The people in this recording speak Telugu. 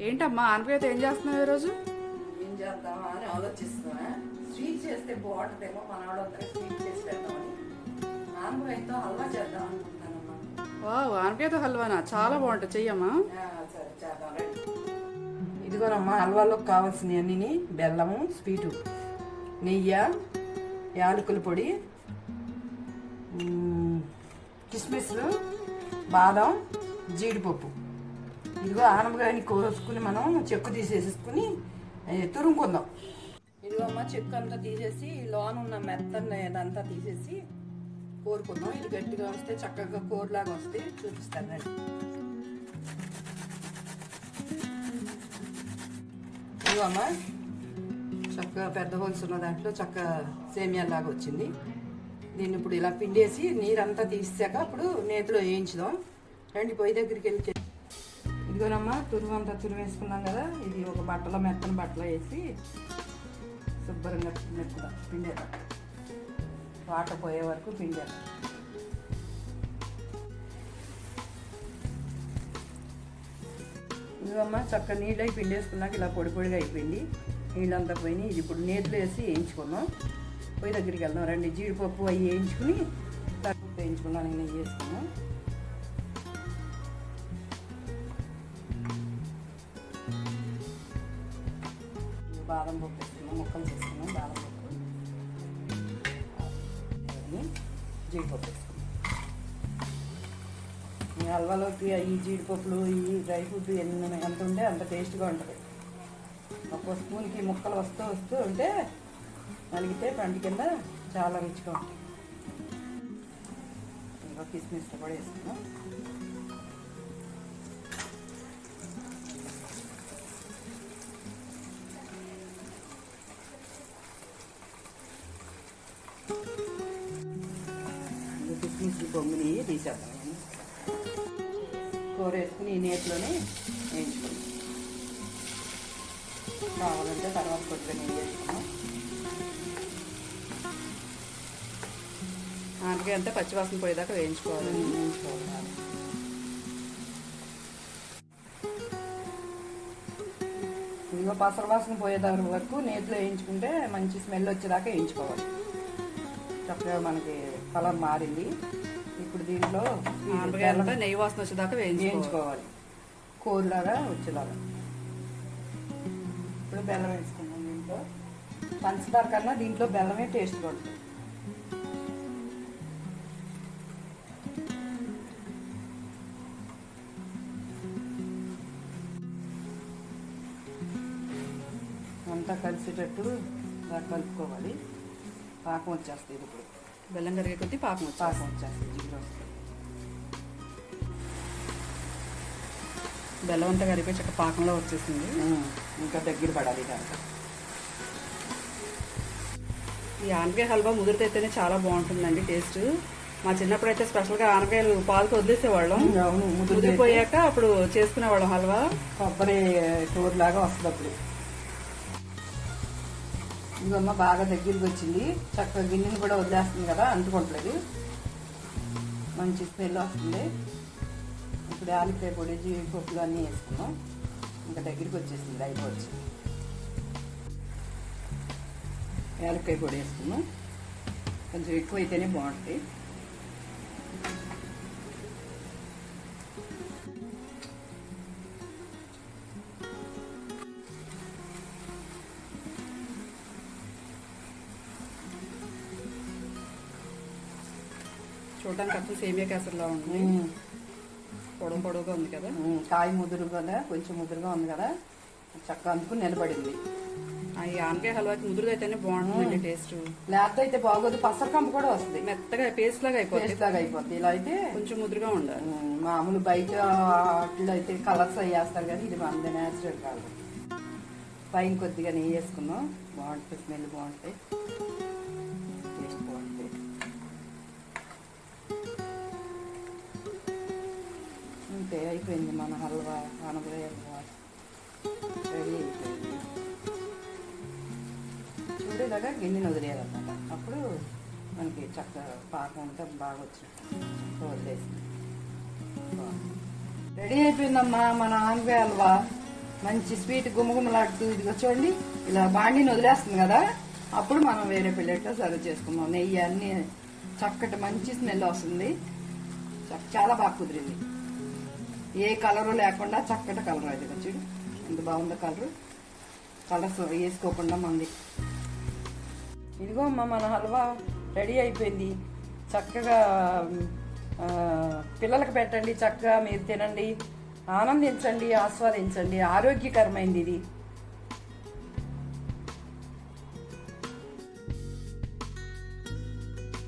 ఏంటమ్మా ఆనపకాయతో ఏం చేస్తున్నావు ఈరోజు? ఏం చేద్దామా అని ఆలోచిస్తున్నా. స్వీట్ చేస్తే బాగుంటుందేమో, మన వాళ్ళందరూ స్వీట్ చేసి పెడదామని ఆనపకాయతో హల్వా చేద్దాం అనుకుంటున్నానమ్మా. వావ్, ఆనపకాయతో హల్వానా? చాలా బాగుంటుంది, చెయ్యమ్మా. సరే చేద్దాం రండి. ఇదిగోనమ్మా, హల్వాలోకి కావాల్సినవి అన్నీ: బెల్లము, స్వీటు, నెయ్యి, యాలకుల పొడి, కిస్మిస్లు, బాదం, జీడిపప్పు. ఇదిగో ఆనపకాయని కోసుకుని మనం చెక్కు తీసేసుకుని తురుముకుందాం. ఇదిగో అమ్మ, చెక్కు అంతా తీసేసి లోన ఉన్న మెత్తని అదంతా తీసేసి కోరుకుందాం. ఇది గట్టిగా వస్తే చక్కగా కూరలాగా వస్తే చూపిస్తాను రండి. ఇదిగో అమ్మ, చక్కగా పెద్ద హోల్స్ ఉన్న దాంట్లో చక్కగా సేమియాలాగా వచ్చింది. దీన్ని ఇప్పుడు ఇలా పిండేసి నీరంతా తీసాక అప్పుడు నేతిలో వేయించుదాం. రండి పొయ్యి దగ్గరికి వెళ్ళి. ఇదిగోనమ్మా, తురుము అంతా తురుము వేసుకున్నాం కదా, ఇది ఒక బట్టలో మెత్తని బట్టలో వేసి శుభ్రంగా మెత్తగా పిండేద్దాం. వాటర్ పోయే వరకు పిండేద్దాం. ఇదిగోమ్మా, చక్కగా నీళ్ళు అయి పిండేసుకున్నాక ఇలా పొడి పొడిగా అయిపోయింది. నీళ్ళంతా పోయినాయి. ఇది ఇప్పుడు నేతిలో వేసి వేయించుకుందాం. పొయ్యి దగ్గరికి వెళ్దాం రండి. జీడిపప్పు అవి వేయించుకుని తక్కువ వేయించుకున్నాను, నెయ్యి వేసుకున్నాం. బాదం పప్పు వేసుకున్నాం, ముక్కలు చేసుకున్నాం. బాదం పప్పు, జీడిపప్పు వేసుకున్నాం. ఈ హల్వాలోకి ఈ జీడిపప్పులు, ఈ డ్రై ఫ్రూట్ ఎంత ఉంటే అంత టేస్ట్గా ఉంటుంది. ఒక్కో స్పూన్కి ముక్కలు వస్తూ ఉంటే నలిగితే పంటి కింద చాలా రుచిగా ఉంటుంది. ఇంకా కిస్మిస్ కూడా వేసుకున్నాం. కిస్మిస్ బొంగుని తీసేద్దాం. కూర వేసుకుని ఈ నేతిలోనే వేయించుకుందాం. కావాలంటే తర్వాత కొద్దిగా నెయ్యి వేసుకున్నాం. ఆనపకాయ అంతా పచ్చివాసన పోయేదాకా వేయించుకోవాలి. ఇదిగో పసరవాసన పోయేదాకా వరకు నేతిలో వేయించుకుంటే మంచి స్మెల్ వచ్చేదాకా వేయించుకోవాలి. చక్కగా మనకి కలర్ మారింది. ఇప్పుడు దీంట్లో ఆనపకాయ అంతా నెయ్యి వాసన వచ్చేదాకా వేయించుకోవాలి, కూరలాగా వచ్చేలాగా. ఇప్పుడు బెల్లం వేసుకున్నాం. దీంట్లో పంచదార కన్నా దీంట్లో బెల్లమే టేస్ట్ పడుతుంది. అంతా కలిసేటట్టు కలుపుకోవాలి. పాకం వచ్చేస్తుంది. ఇప్పుడు బెల్లం కరిగే కొద్దీ పాకం వచ్చేస్తుంది. జిగురు వస్తుంది. బెల్లం అంతా కరిగిపోయి చక్క పాకంలో వచ్చేసింది. ఇంకా దగ్గర పడాలి దాంట్లో. ఈ ఆనపకాయ హల్వా ముదిరితేనే చాలా బాగుంటుందండి టేస్ట్. మా చిన్నప్పుడు అయితే స్పెషల్గా ఆనపకాయలు పాలతో వదిలేసేవాళ్ళం. ముదిరిపోయాక అప్పుడు చేసుకునేవాళ్ళం హల్వా. కొబ్బరి కూరలాగా వస్తుంది అప్పుడు. ఇంకమ్మ బాగా దగ్గరికి వచ్చింది. చక్కగా గిన్నెని కూడా వదిలేస్తుంది కదా, అంటుకుంటలేదు. మంచి స్మెల్ వస్తుంది. ఇప్పుడు యాలక్కాయ పొడి, జీడిపప్పులు అన్నీ వేసుకున్నాం. ఇంకా దగ్గరికి వచ్చేసింది, అయిపోవచ్చు. యాలక్కాయ పొడి వేసుకున్నాం. కొంచెం ఎక్కువ అయితేనే బాగుంటుంది. చూడడానికి అసలు సేమియా కేసరిలా ఉంది. పొడవుగా ఉంది కదా, కాయ ముదురు కదా, కొంచెం ముదురుగా ఉంది కదా, చక్కగా అందుకుని నిలబడింది. ఈ ఆనకాయ హల్వాకి ముదురుగా అయితేనే బాగుంటుంది టేస్ట్. లేకపోతే అయితే బాగోదు. పసరకంపు కూడా వస్తుంది, మెత్తగా పేస్ట్ లాగా అయిపోతుంది. ఇలా అయితే కొంచెం ముదురుగా ఉండాలి. మామూలు బయట వాటిలో అయితే కలర్స్ అవి వేస్తారు కానీ ఇది మన న్యాచురల్ కాదు. పైన కొద్దిగా నెయ్యి వేసుకున్నాం. బాగుంటుంది, స్మెల్ బాగుంటాయి, టేస్ట్ బాగుంటాయి. అంతే, అయిపోయింది మన హల్వా. ఆనపకాయ హల్వా రెడీ అయిపోయింది. చూడేలాగా గిన్నెని వదిలేయాలన్నమాట. అప్పుడు మనకి చక్కగా పాకం అంతా బాగా వచ్చినట్టు వదిలేసింది. రెడీ అయిపోయిందమ్మా మన ఆనపకాయ హల్వా. మంచి స్వీట్ గుమగుమలాడుతూ ఇదిగో చూడండి ఇలా బాండిని వదిలేస్తుంది కదా, అప్పుడు మనం వేరే ప్లేట్లో సర్వ్ చేసుకుందాం. నెయ్యి అన్ని చక్కటి మంచి స్మెల్ వస్తుంది. చాలా బాగా కుదిరింది. ఏ కలరు లేకుండా చక్కటి కలర్. అది చూడు ఎంత బాగుందో కలర్స్ వేసుకోకుండా మంది. ఇదిగో అమ్మ మన హల్వా రెడీ అయిపోయింది. చక్కగా పిల్లలకు పెట్టండి, చక్కగా మీరు తినండి, ఆనందించండి, ఆస్వాదించండి. ఆరోగ్యకరమైంది ఇది.